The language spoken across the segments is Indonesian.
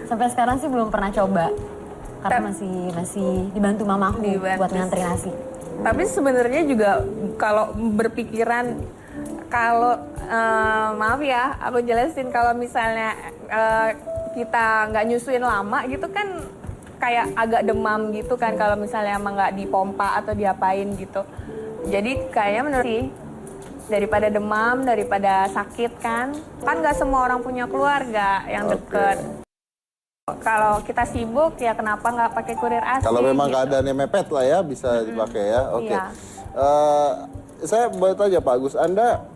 Sampai sekarang sih belum pernah coba. Karena masih dibantu mamaku buat nganterin ASI. Tapi sebenarnya juga kalau berpikiran kalau maaf ya, aku jelasin kalau misalnya kita nggak nyusuin lama gitu kan kayak agak demam gitu kan kalau misalnya emang nggak dipompa atau diapain gitu. Jadi kayaknya menurut sih daripada demam, daripada sakit kan nggak semua orang punya keluarga yang deket. Kalau kita sibuk ya kenapa nggak pakai kurir ASI? Kalau memang gitu. keadaannya mepet lah ya bisa dipakai ya. Oke. Iya. Saya boleh tanya Pak Agus,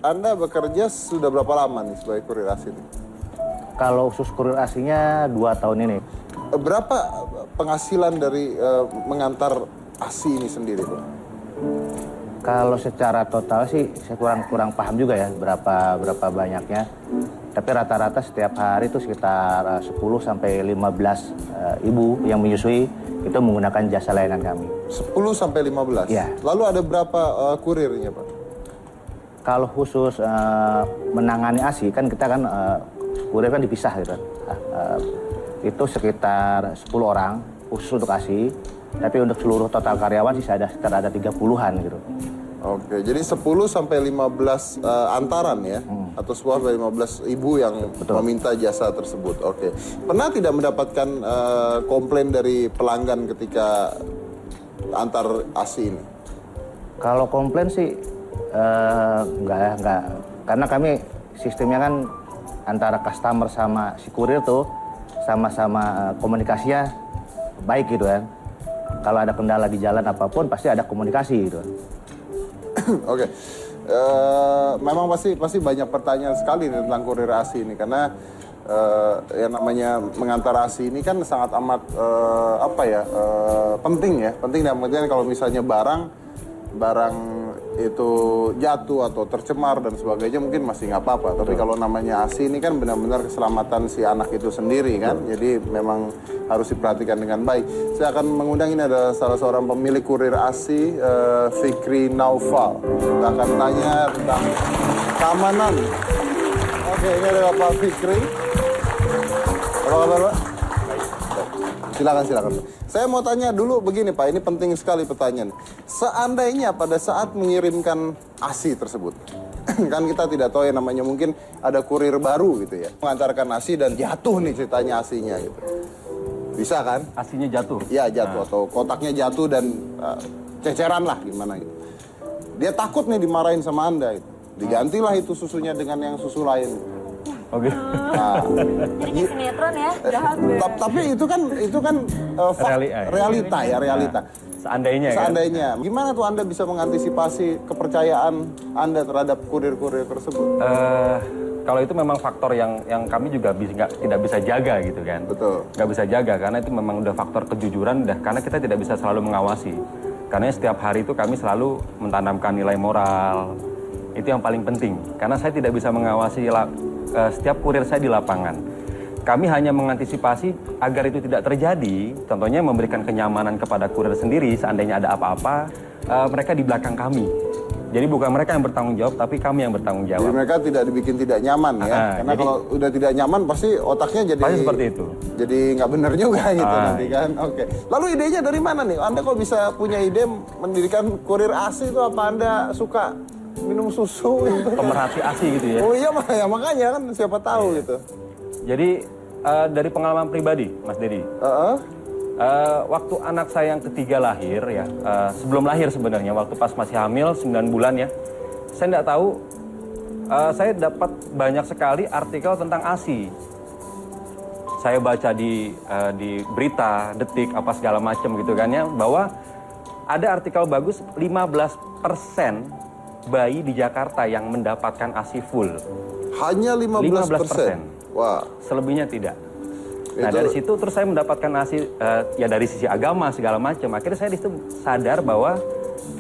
Anda bekerja sudah berapa lama nih sebagai kurir ASI ini? Kalau khusus kurir ASI-nya 2 tahun ini. Berapa penghasilan dari mengantar ASI ini sendiri, Pak? Kalau secara total sih saya kurang paham juga ya berapa banyaknya. Tapi rata-rata setiap hari itu sekitar 10 sampai 15 ibu yang menyusui itu menggunakan jasa layanan kami. 10 sampai 15? Ya. Lalu ada berapa kurirnya, Pak? Kalau khusus menangani ASI kan kita kan kurir kan dipisah gitu. Itu sekitar 10 orang khusus untuk ASI. Tapi untuk seluruh total karyawan sih ada sekitar 30-an gitu. Oke, jadi 10 sampai 15 antaran ya? Atau 10 sampai 15 ibu yang meminta jasa tersebut. Oke. Pernah tidak mendapatkan komplain dari pelanggan ketika antar ASI ini? Kalau komplain sih enggak. Karena kami sistemnya kan antara customer sama si kurir tuh sama-sama komunikasinya baik gitu kan. Kalau ada kendala di jalan apapun pasti ada komunikasi gitu. Oke. Memang pasti banyak pertanyaan sekali tentang kurir ASI ini karena yang namanya mengantar ASI ini kan sangat amat penting ya. Penting dalam artian kalau misalnya barang itu jatuh atau tercemar dan sebagainya mungkin masih nggak apa-apa. Tapi kalau namanya ASI ini kan benar-benar keselamatan si anak itu sendiri kan. Jadi memang harus diperhatikan dengan baik. Saya akan mengundang, ini ada salah seorang pemilik kurir ASI, Fikri Naufal. Kita akan tanya tentang keamanan. Oke, ini adalah Pak Fikri. Apa kabar, Pak? Silakan. Saya mau tanya dulu begini Pak, ini penting sekali pertanyaan. Seandainya pada saat mengirimkan ASI tersebut, kan kita tidak tahu ya namanya mungkin ada kurir baru gitu ya, mengantarkan ASI dan jatuh nih ceritanya ASI-nya gitu. Bisa kan? ASI-nya jatuh? Iya jatuh, atau kotaknya jatuh dan ceceran lah gimana gitu. Dia takut nih dimarahin sama Anda gitu. Digantilah itu susunya dengan yang susu lain. Oke. Nah, Jadi sinetron ya, jahat. tapi itu kan realita. Seandainya. Seandainya. Gimana tuh Anda bisa mengantisipasi kepercayaan Anda terhadap kurir-kurir tersebut? Kalau itu memang faktor yang kami juga tidak bisa jaga gitu kan. Betul. Nggak bisa jaga karena itu memang udah faktor kejujuran karena kita tidak bisa selalu mengawasi. Karena setiap hari itu kami selalu mentanamkan nilai moral. Itu yang paling penting. Karena saya tidak bisa mengawasi setiap kurir saya di lapangan. Kami hanya mengantisipasi agar itu tidak terjadi, contohnya memberikan kenyamanan kepada kurir sendiri, seandainya ada apa-apa, mereka di belakang kami. Jadi bukan mereka yang bertanggung jawab, tapi kami yang bertanggung jawab. Jadi mereka tidak dibikin tidak nyaman ya, karena kalau udah tidak nyaman pasti otaknya jadi pasti seperti itu. Jadi nggak benar juga gitu nanti kan. Oke. Lalu idenya dari mana nih? Anda kok bisa punya ide mendirikan kurir ASI itu? Apa Anda suka minum susu gitu? Pemerhati ASI gitu ya. Oh iya ya, makanya kan siapa tahu gitu. Jadi dari pengalaman pribadi, Mas Dedi. Waktu anak saya yang ketiga lahir ya, sebelum lahir sebenarnya, waktu pas masih hamil 9 bulan ya, saya tidak tahu, saya dapat banyak sekali artikel tentang ASI. Saya baca di berita, detik, apa segala macam gitu kan ya, bahwa ada artikel bagus 15% bayi di Jakarta yang mendapatkan ASI full. Hanya 15%? Wah. Selebihnya tidak. Nah dari situ terus saya mendapatkan ASI ya dari sisi agama segala macam. Akhirnya saya disitu sadar bahwa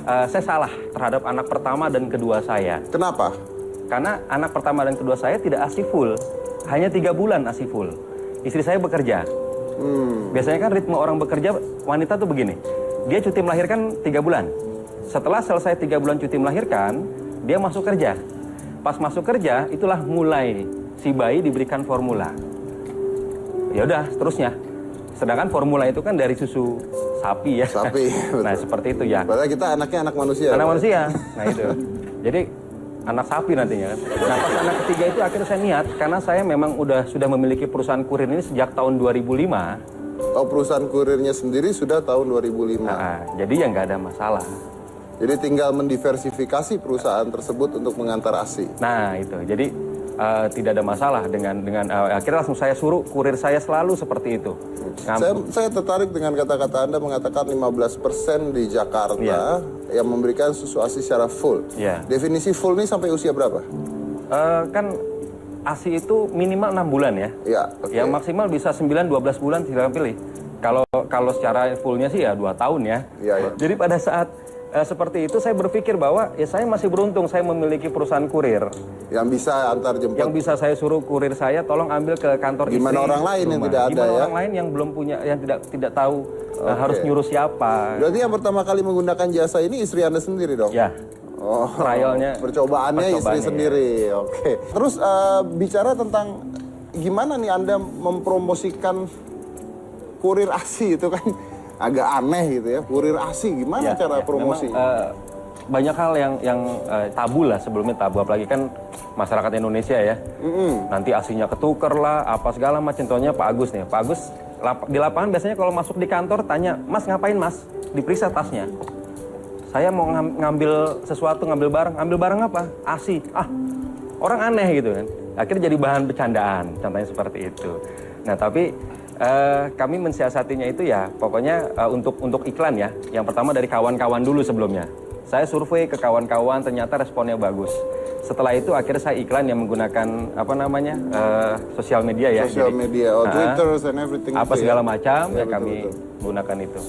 saya salah terhadap anak pertama dan kedua saya. Kenapa? Karena anak pertama dan kedua saya tidak ASI full. Hanya 3 bulan ASI full. Istri saya bekerja. Biasanya kan ritme orang bekerja wanita tuh begini. Dia cuti melahirkan 3 bulan. Setelah selesai 3 bulan cuti melahirkan, dia masuk kerja. Pas masuk kerja, itulah mulai si bayi diberikan formula. Ya udah, seterusnya. Sedangkan formula itu kan dari susu sapi ya. Sapi. Nah, seperti itu ya. Padahal kita anaknya anak manusia. Anak manusia. Nah, itu. Jadi anak sapi nantinya kan. Nah, pas anak ketiga itu akhirnya saya niat karena saya memang sudah memiliki perusahaan kurir ini sejak tahun 2005. Oh, perusahaan kurirnya sendiri sudah tahun 2005. Nah, jadi ya nggak ada masalah. Jadi tinggal mendiversifikasi perusahaan tersebut untuk mengantar ASI. Nah, itu. Jadi tidak ada masalah dengan akhirnya langsung saya suruh kurir saya selalu seperti itu. Saya tertarik dengan kata-kata Anda mengatakan 15% di Jakarta yang memberikan susu ASI secara full. Definisi full ini sampai usia berapa? Kan ASI itu minimal 6 bulan ya. Yang maksimal bisa 9-12 bulan, silakan pilih. Kalau secara fullnya sih ya 2 tahun ya. Jadi pada saat seperti itu saya berpikir bahwa ya saya masih beruntung saya memiliki perusahaan kurir yang bisa antar jemput, yang bisa saya suruh kurir saya tolong ambil ke kantor istri. Gimana orang lain yang tidak ada Gimana ya? orang lain yang belum punya, yang tidak tahu harus nyuruh siapa. Berarti yang pertama kali menggunakan jasa ini istri Anda sendiri dong? Ya. Trialnya, percobaannya istri sendiri. Oke. Terus bicara tentang gimana nih Anda mempromosikan kurir ASI itu kan agak aneh gitu ya, kurir ASI gimana cara promosinya? Banyak hal yang tabu lah, sebelumnya tabu, apalagi kan masyarakat Indonesia ya. Nanti ASInya ketuker lah, apa segala macam. Contohnya Pak Agus nih, Pak Agus di lapangan biasanya kalau masuk di kantor tanya, Mas ngapain Mas? Diperiksa tasnya. Saya mau ngambil sesuatu, ngambil barang apa? ASI. Orang aneh gitu kan. Akhirnya jadi bahan bercandaan, contohnya seperti itu. Nah tapi kami mensiasatinya itu ya pokoknya untuk iklan ya. Yang pertama dari kawan-kawan dulu sebelumnya. Saya survei ke kawan-kawan, ternyata responnya bagus. Setelah itu akhirnya saya iklan yang menggunakan sosial media ya. Sosial media, Twitter and everything. Apa segala macam ya, betul, kami gunakan itu.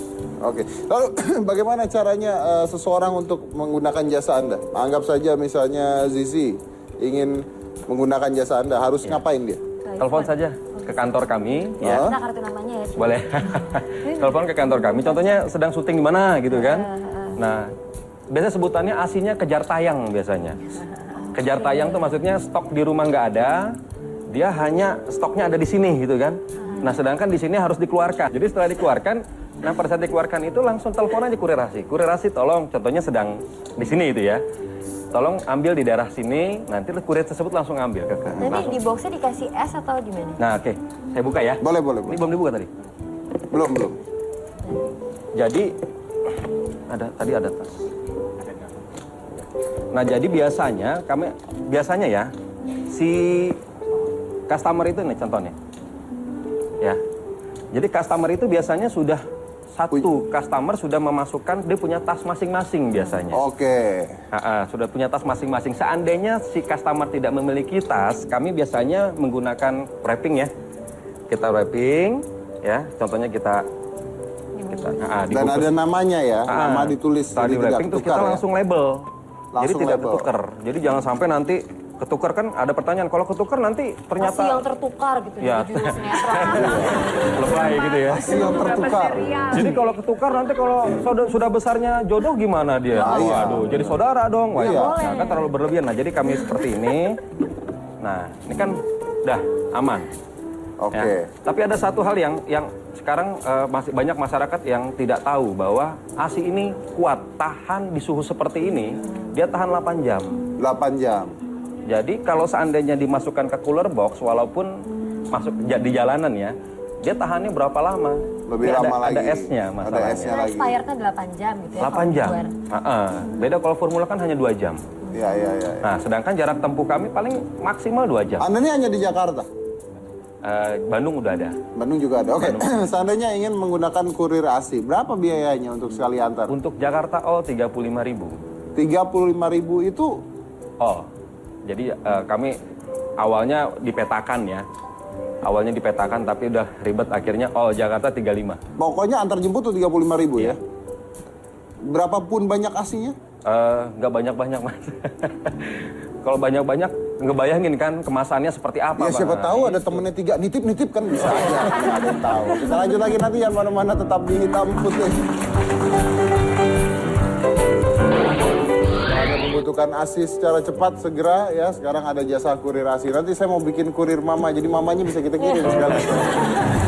Oke. Lalu bagaimana caranya seseorang untuk menggunakan jasa Anda? Anggap saja misalnya Zizi ingin menggunakan jasa Anda, harus ngapain dia? Telepon saja ke kantor kami, ya. Kita kartu namanya ya. Boleh. Telepon ke kantor kami. Contohnya sedang syuting di mana gitu kan. Nah, biasanya sebutannya ASINya kejar tayang biasanya. Kejar tayang tuh maksudnya stok di rumah nggak ada, dia hanya stoknya ada di sini gitu kan. Nah, sedangkan di sini harus dikeluarkan. Jadi setelah dikeluarkan, nah pada saat dikeluarkan itu langsung telepon aja kurir ASI. Kurir ASI tolong, contohnya sedang di sini itu ya. Tolong ambil di daerah sini, nanti kurir tersebut langsung ambil ke Nanti di boxnya dikasih es atau gimana? Nah, oke. Saya buka ya. Boleh. Ini belum dibuka tadi? Belum. Jadi tadi ada tas. Nah, jadi biasanya ya si customer itu nih contohnya. Ya. Jadi customer itu biasanya customer sudah memasukkan, dia punya tas masing-masing biasanya. Oke. Sudah punya tas masing-masing. Seandainya si customer tidak memiliki tas, kami biasanya menggunakan wrapping ya. Kita wrapping, ya. Contohnya kita dan ada namanya ya, nama ditulis. Tadi wrapping terus kita langsung label. Jadi tidak label. ketukar. Jadi jangan sampai nanti ketukar, kan ada pertanyaan, kalau ketukar nanti ternyata ASI yang tertukar gitu ya. di judul sinetron. Lebay gitu ya. ASI yang tertukar. Jadi kalau ketukar nanti kalau sudah besarnya jodoh gimana dia? Waduh, jadi saudara dong. Wah, nah, kan terlalu berlebihan. Nah, jadi kami seperti ini. Nah, ini kan udah aman. Oke. Ya. Tapi ada satu hal yang sekarang masih banyak masyarakat yang tidak tahu bahwa ASI ini kuat, tahan di suhu seperti ini, dia tahan 8 jam. 8 jam. Jadi kalau seandainya dimasukkan ke cooler box, walaupun masuk di jalanan ya, dia tahannya berapa lama? Lebih lama lagi. Ada esnya masalahnya. Ada esnya lagi. Expirednya 8 jam gitu ya. 8 jam. Beda kalau formula kan hanya 2 jam. Iya. Nah, sedangkan jarak tempuh kami paling maksimal 2 jam. Anda ini hanya di Jakarta? Bandung udah ada. Bandung juga ada. Oke. Seandainya ingin menggunakan kurir ASI, berapa biayanya untuk sekali antar? Untuk Jakarta 35.000. 35.000 itu? Jadi kami awalnya dipetakan ya. Awalnya dipetakan tapi udah ribet, akhirnya Jakarta 35. Pokoknya antar jemput tuh 35.000 ya? Berapapun banyak ASInya? Nggak banyak-banyak Mas. Kalau banyak-banyak ngebayangin kan kemasannya seperti apa. Ya siapa tahu ada temennya 3 nitip kan bisa aja. Nggak ada yang tahu. Kita lanjut lagi nanti, yang mana-mana tetap di Hitam Putih. membutuhkan ASI secara cepat segera ya, sekarang ada jasa kurir ASI. Nanti saya mau bikin kurir mama, jadi mamanya bisa kita kirim sekali.